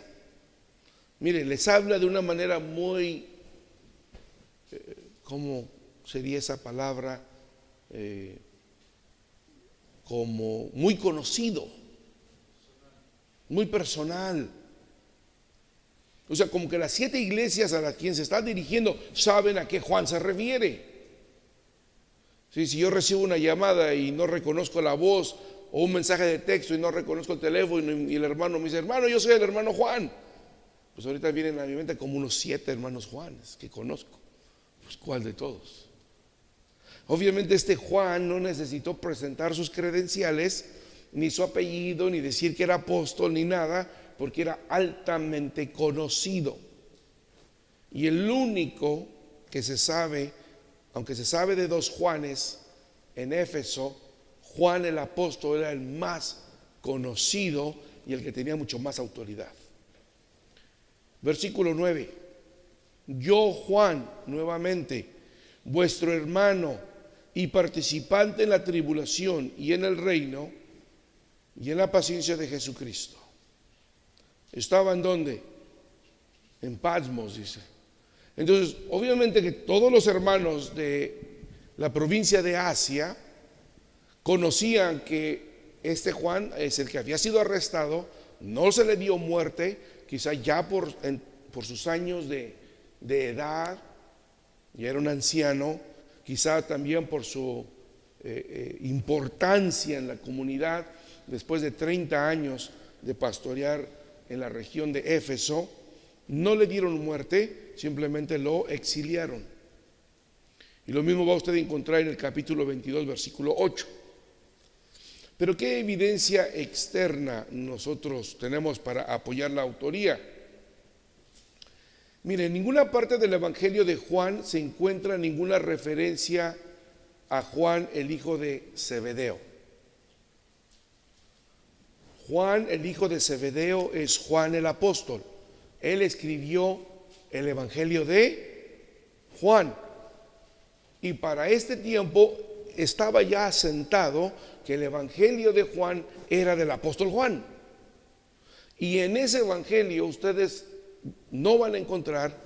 Miren, les habla de una manera muy, ¿cómo sería esa palabra? Como muy conocido, muy personal. O sea, como que las 7 iglesias a las quien se está dirigiendo saben a qué Juan se refiere. Sí, si yo recibo una llamada y no reconozco la voz, o un mensaje de texto y no reconozco el teléfono, y el hermano me dice, hermano, yo soy el hermano Juan. Pues ahorita vienen a mi mente como unos 7 hermanos Juanes que conozco. Pues ¿cuál de todos? Obviamente este Juan no necesitó presentar sus credenciales, ni su apellido, ni decir que era apóstol, ni nada, porque era altamente conocido. Y el único que se sabe, aunque se sabe de 2 Juanes en Éfeso, Juan el apóstol era el más conocido y el que tenía mucho más autoridad. Versículo 9. Yo, Juan, nuevamente, vuestro hermano y participante en la tribulación y en el reino y en la paciencia de Jesucristo. ¿Estaba en dónde? En Patmos, dice. Entonces, obviamente que todos los hermanos de la provincia de Asia conocían que este Juan es el que había sido arrestado, no se le dio muerte, quizá ya por sus años de edad, ya era un anciano, quizá también por su importancia en la comunidad, después de 30 años de pastorear en la región de Éfeso, no le dieron muerte, simplemente lo exiliaron. Y lo mismo va usted a encontrar en el capítulo 22, versículo 8. Pero ¿qué evidencia externa nosotros tenemos para apoyar la autoría? Mire, en ninguna parte del Evangelio de Juan se encuentra ninguna referencia a Juan, el hijo de Zebedeo. Juan, el hijo de Zebedeo, es Juan el apóstol. Él escribió el Evangelio de Juan. Y para este tiempo estaba ya asentado que el Evangelio de Juan era del apóstol Juan. Y en ese Evangelio ustedes no van a encontrar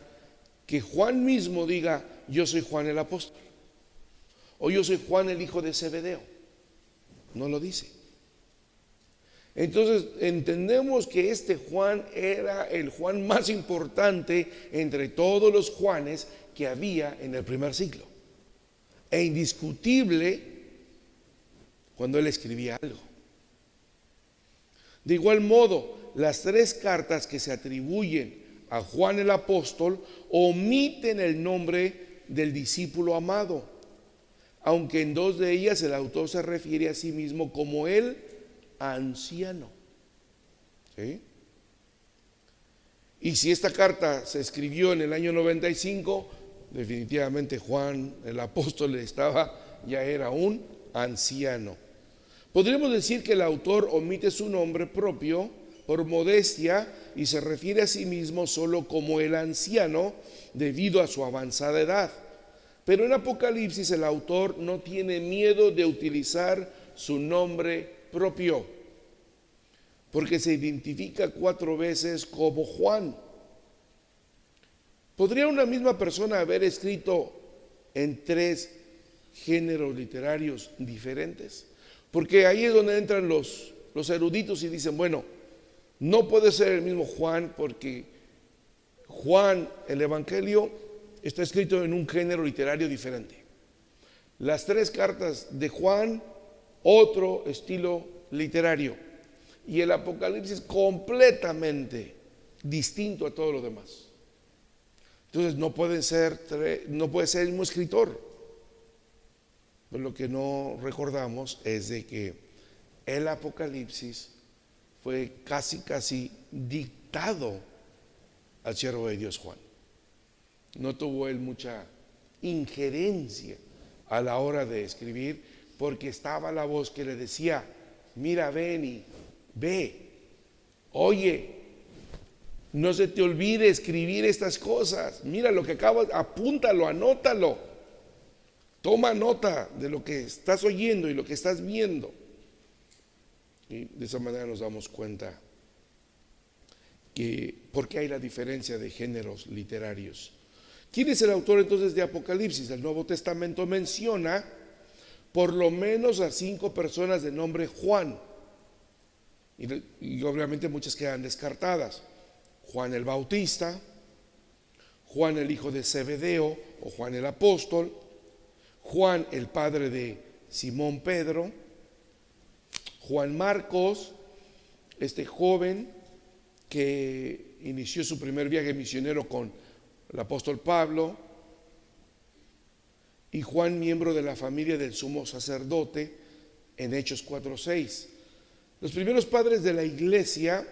que Juan mismo diga, yo soy Juan el apóstol, o yo soy Juan el hijo de Zebedeo. No lo dice. Entonces entendemos que este Juan era el Juan más importante entre todos los Juanes que había en el primer siglo, e indiscutible cuando él escribía algo. De igual modo, las 3 cartas que se atribuyen a Juan el apóstol omiten el nombre del discípulo amado, aunque en 2 de ellas el autor se refiere a sí mismo como el anciano. ¿Sí? Y si esta carta se escribió en el año 95, definitivamente Juan el apóstol ya era un anciano. Podríamos decir que el autor omite su nombre propio por modestia y se refiere a sí mismo solo como el anciano debido a su avanzada edad. Pero en Apocalipsis el autor no tiene miedo de utilizar su nombre propio, porque se identifica 4 veces como Juan. ¿Podría una misma persona haber escrito en 3 géneros literarios diferentes? Porque ahí es donde entran los eruditos y dicen, bueno, No puede ser el mismo Juan porque Juan, el Evangelio, está escrito en un género literario diferente. Las 3 cartas de Juan, otro estilo literario. Y el Apocalipsis completamente distinto a todo lo demás. Entonces no puede ser el mismo escritor. Pero lo que no recordamos es de que el Apocalipsis fue casi dictado al siervo de Dios Juan. No tuvo él mucha injerencia a la hora de escribir, porque estaba la voz que le decía: mira, ven y ve, oye, no se te olvide escribir estas cosas, mira lo que acabas, apúntalo, anótalo, toma nota de lo que estás oyendo y lo que estás viendo. Y de esa manera nos damos cuenta que por qué hay la diferencia de géneros literarios. ¿Quién es el autor entonces de Apocalipsis? El Nuevo Testamento menciona por lo menos a 5 personas de nombre Juan, y obviamente muchas quedan descartadas: Juan el Bautista, Juan el hijo de Zebedeo o Juan el apóstol, Juan el padre de Simón Pedro, Juan Marcos, este joven que inició su primer viaje misionero con el apóstol Pablo, y Juan, miembro de la familia del sumo sacerdote, en Hechos 4:6. Los primeros padres de la iglesia,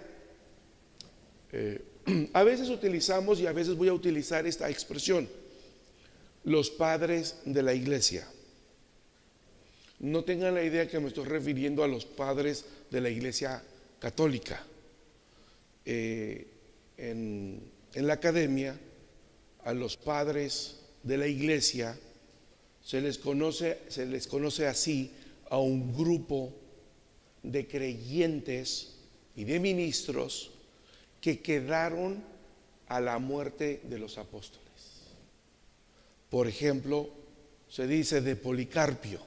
a veces utilizamos y a veces voy a utilizar esta expresión: los padres de la iglesia. No tengan la idea que me estoy refiriendo a los padres de la iglesia católica. En la academia, a los padres de la iglesia se les conoce así a un grupo de creyentes y de ministros que quedaron a la muerte de los apóstoles. Por ejemplo, se dice de Policarpio,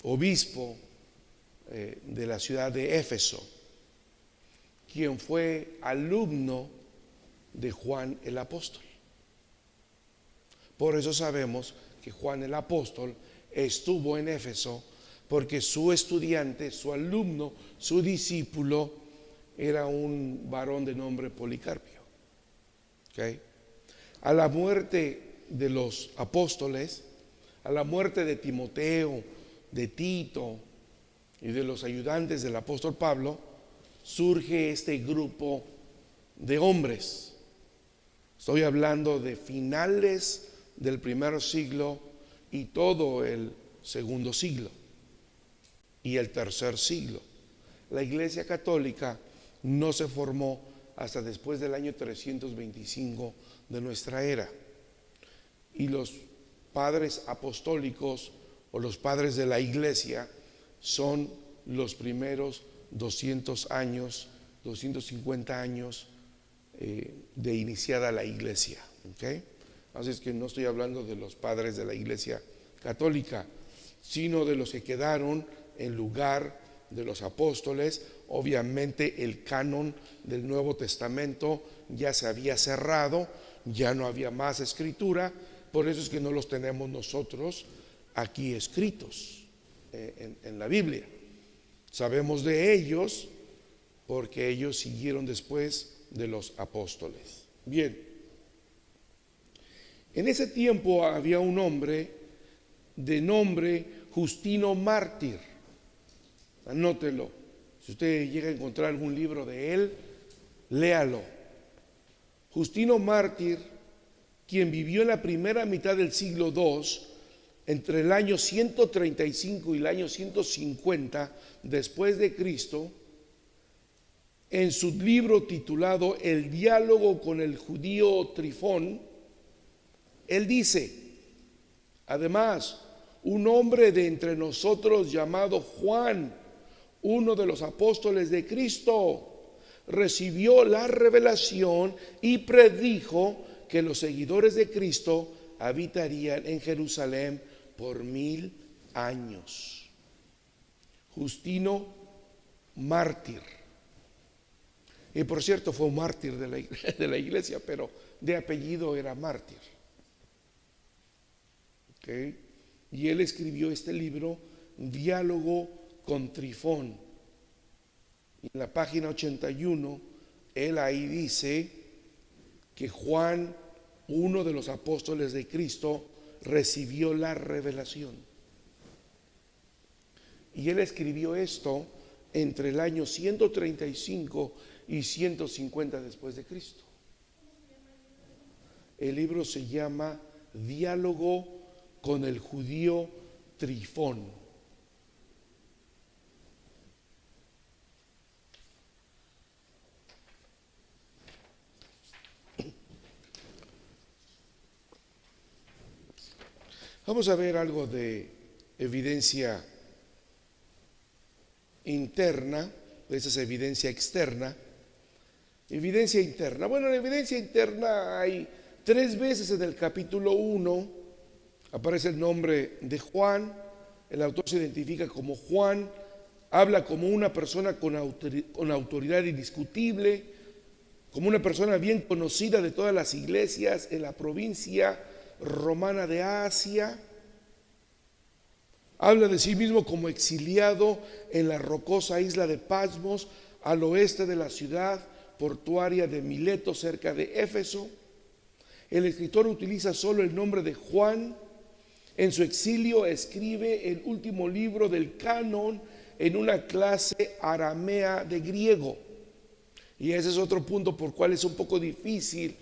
obispo de la ciudad de Éfeso, quien fue alumno de Juan el apóstol. Por eso sabemos que Juan el apóstol estuvo en Éfeso, porque su estudiante, su alumno, su discípulo era un varón de nombre Policarpio. ¿Okay? A la muerte de los apóstoles, a la muerte de Timoteo, de Tito y de los ayudantes del apóstol Pablo, surge este grupo de hombres. Estoy hablando de finales del primer siglo y todo el segundo siglo y el tercer siglo. La Iglesia Católica no se formó hasta después del año 325 de nuestra era, y los padres apostólicos o los padres de la Iglesia son los primeros 200 años, 250 años de iniciada la Iglesia. ¿Okay? Así es que no estoy hablando de los padres de la Iglesia Católica, sino de los que quedaron en lugar de los apóstoles. Obviamente el canon del Nuevo Testamento ya se había cerrado, ya no había más escritura, por eso es que no los tenemos nosotros aquí escritos en la Biblia. Sabemos de ellos porque ellos siguieron después de los apóstoles. Bien, en ese tiempo había un hombre de nombre Justino Mártir. Anótelo. Si usted llega a encontrar algún libro de él, léalo. Justino Mártir, quien vivió en la primera mitad del siglo II, entre el año 135 y el año 150 después de Cristo, en su libro titulado El diálogo con el judío Trifón, él dice: además, un hombre de entre nosotros llamado Juan, uno de los apóstoles de Cristo, recibió la revelación y predijo que los seguidores de Cristo habitarían en Jerusalén por 1000 años. Justino Mártir. Y por cierto, fue un mártir de la iglesia, pero de apellido era mártir. ¿Okay? Y él escribió este libro, Diálogo con Trifón. Y en la página 81, él ahí dice que Juan, uno de los apóstoles de Cristo, recibió la revelación. Y él escribió esto entre el año 135 y 150 después de Cristo. El libro se llama Diálogo con el judío Trifón. Vamos a ver algo de evidencia interna. Esa es evidencia externa. Evidencia interna. Bueno, en evidencia interna hay 3 veces en el capítulo 1 aparece el nombre de Juan. El autor se identifica como Juan, habla como una persona con autoridad indiscutible, como una persona bien conocida de todas las iglesias en la provincia romana de Asia. Habla de sí mismo como exiliado en la rocosa isla de Patmos, al oeste de la ciudad portuaria de Mileto, cerca de Éfeso. El escritor utiliza solo el nombre de Juan. En su exilio escribe el último libro del canon en una clase aramea de griego. Y ese es otro punto por cual es un poco difícil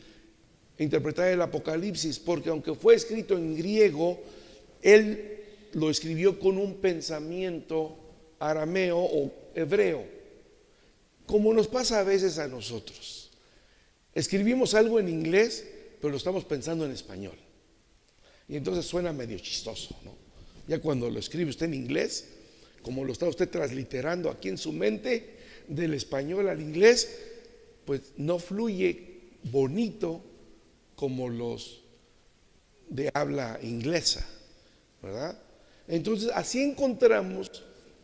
interpretar el Apocalipsis, porque aunque fue escrito en griego, él lo escribió con un pensamiento arameo o hebreo, como nos pasa a veces a nosotros. Escribimos algo en inglés, pero lo estamos pensando en español. Y entonces suena medio chistoso, ¿no? Ya cuando lo escribe usted en inglés, como lo está usted transliterando aquí en su mente, del español al inglés, pues no fluye bonito como los de habla inglesa, ¿verdad? Entonces así encontramos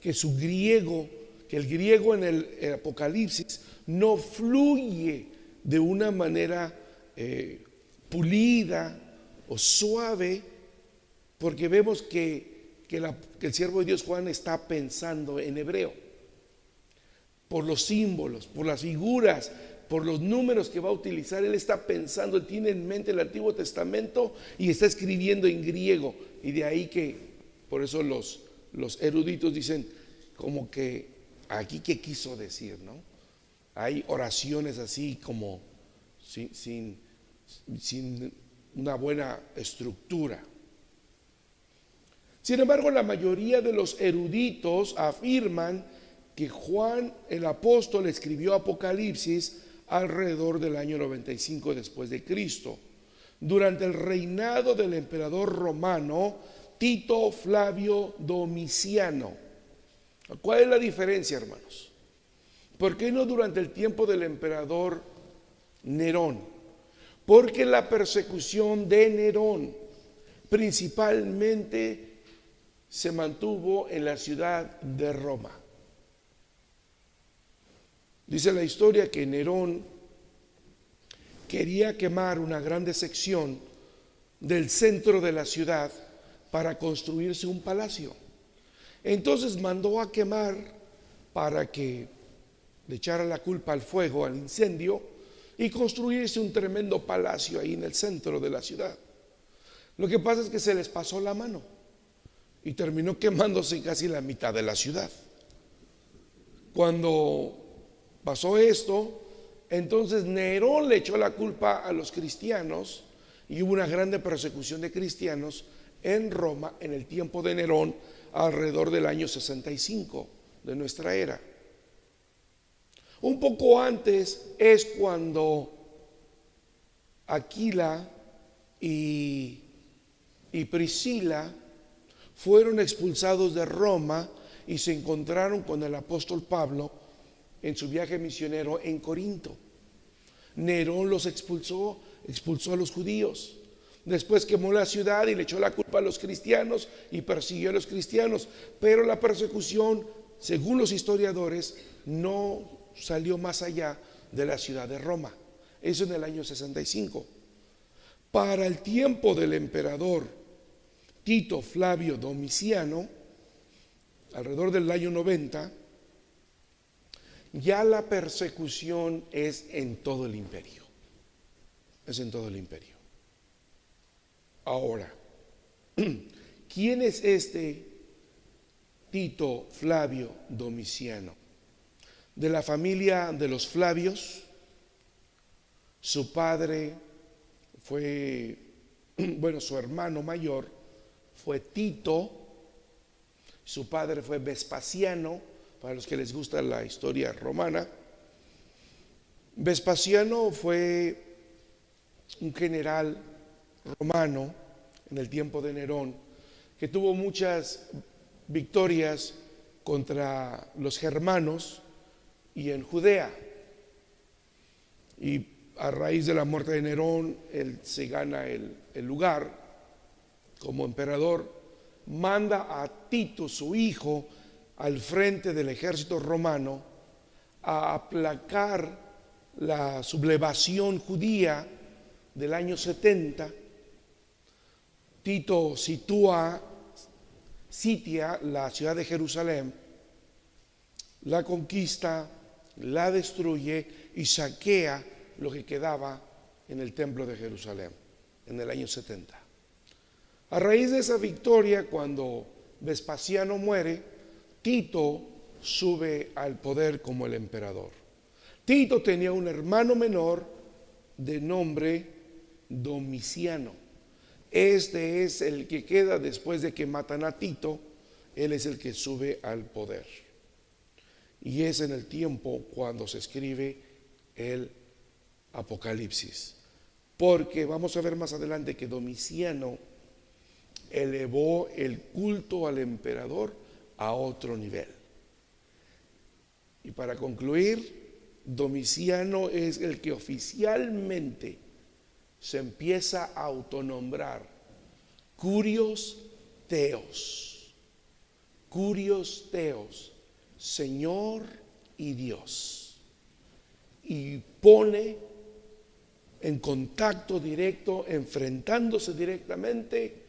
que su griego, que el griego en el Apocalipsis no fluye de una manera pulida o suave, porque vemos que el siervo de Dios Juan está pensando en hebreo, por los símbolos, por las figuras, por los números que va a utilizar. Él está pensando, él tiene en mente el Antiguo Testamento y está escribiendo en griego. Y de ahí que, por eso los eruditos dicen como que aquí qué quiso decir, ¿no? Hay oraciones así como sin una buena estructura. Sin embargo, la mayoría de los eruditos afirman que Juan el apóstol escribió Apocalipsis alrededor del año 95 después de Cristo, durante el reinado del emperador romano Tito Flavio Domiciano. ¿Cuál es la diferencia, hermanos? ¿Por qué no durante el tiempo del emperador Nerón? Porque la persecución de Nerón principalmente se mantuvo en la ciudad de Roma. Dice la historia que Nerón quería quemar una grande sección del centro de la ciudad para construirse un palacio. Entonces mandó a quemar para que le echara la culpa al fuego, al incendio, y construirse un tremendo palacio ahí en el centro de la ciudad. Lo que pasa es que se les pasó la mano y terminó quemándose casi la mitad de la ciudad. Cuando pasó esto, entonces Nerón le echó la culpa a los cristianos y hubo una grande persecución de cristianos en Roma en el tiempo de Nerón, alrededor del año 65 de nuestra era. Un poco antes es cuando Aquila y Priscila fueron expulsados de Roma y se encontraron con el apóstol Pablo en su viaje misionero en Corinto. Nerón los expulsó a los judíos. Después quemó la ciudad y le echó la culpa a los cristianos y persiguió a los cristianos. Pero la persecución, según los historiadores, no salió más allá de la ciudad de Roma. Eso en el año 65. Para el tiempo del emperador Tito Flavio Domiciano, alrededor del año 90, ya la persecución es en todo el imperio. Es en todo el imperio. Ahora, ¿quién es este Tito Flavio Domiciano? De la familia de los Flavios. Su padre fue, su hermano mayor fue Tito, su padre fue Vespasiano, para los que les gusta la historia romana. Vespasiano fue un general romano en el tiempo de Nerón, que tuvo muchas victorias contra los germanos y en Judea. Y a raíz de la muerte de Nerón, él se gana el lugar como emperador, manda a Tito, su hijo, al frente del ejército romano a aplacar la sublevación judía del año 70. Tito sitia la ciudad de Jerusalén, la conquista, la destruye y saquea lo que quedaba en el templo de Jerusalén en el año 70. A raíz de esa victoria, cuando Vespasiano muere, Tito sube al poder como el emperador. Tito tenía un hermano menor de nombre Domiciano. Este es el que queda después de que matan a Tito. Él es el que sube al poder. Y es en el tiempo cuando se escribe el Apocalipsis. Porque vamos a ver más adelante que Domiciano elevó el culto al emperador a otro nivel. Y para concluir, Domiciano es el que oficialmente se empieza a autonombrar Curios Theos, Señor y Dios, y pone en contacto directo, enfrentándose directamente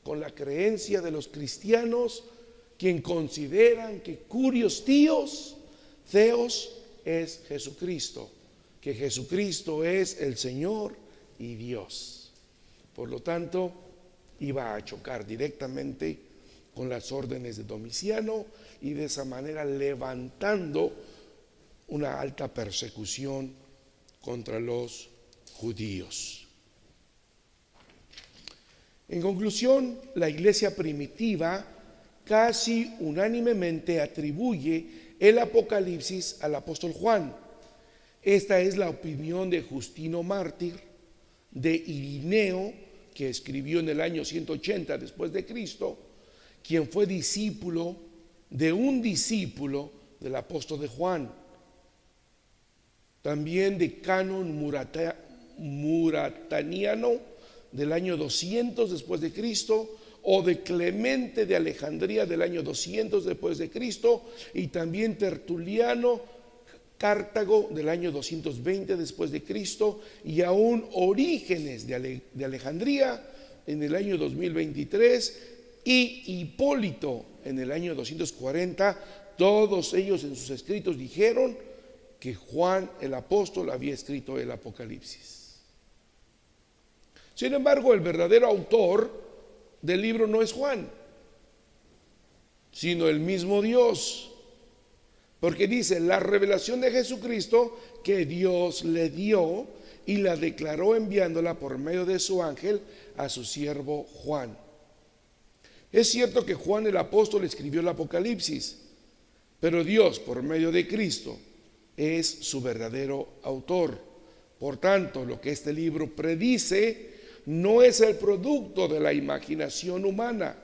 con la creencia de los cristianos, quien consideran que Curios Theos es Jesucristo, que Jesucristo es el Señor y Dios. Por lo tanto, iba a chocar directamente con las órdenes de Domiciano y de esa manera levantando una alta persecución contra los judíos. En conclusión, la iglesia primitiva casi unánimemente atribuye el Apocalipsis al apóstol Juan. Esta es la opinión de Justino Mártir, de Irineo, que escribió en el año 180 después de Cristo, quien fue discípulo de un discípulo del apóstol de Juan. También de Canon Murataniano del año 200 después de Cristo, o de Clemente de Alejandría del año 200 después de Cristo, y también Tertuliano Cartago del año 220 después de Cristo, y aún Orígenes de Alejandría en el año 2023 y Hipólito en el año 240. Todos ellos en sus escritos dijeron que Juan el apóstol había escrito el Apocalipsis. Sin embargo, el verdadero autor del libro no es Juan, sino el mismo Dios. Porque dice la revelación de Jesucristo que Dios le dio y la declaró enviándola por medio de su ángel a su siervo Juan. Es cierto que Juan el apóstol escribió el Apocalipsis, pero Dios por medio de Cristo es su verdadero autor. Por tanto, lo que este libro predice no es el producto de la imaginación humana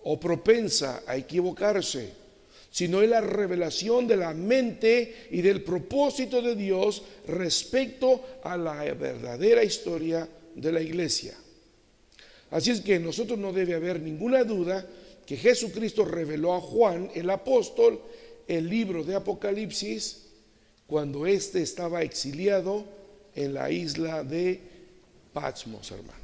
o propensa a equivocarse, sino es la revelación de la mente y del propósito de Dios respecto a la verdadera historia de la iglesia. Así es que en nosotros no debe haber ninguna duda que Jesucristo reveló a Juan el apóstol el libro de Apocalipsis cuando éste estaba exiliado en la isla de Patmos, hermano.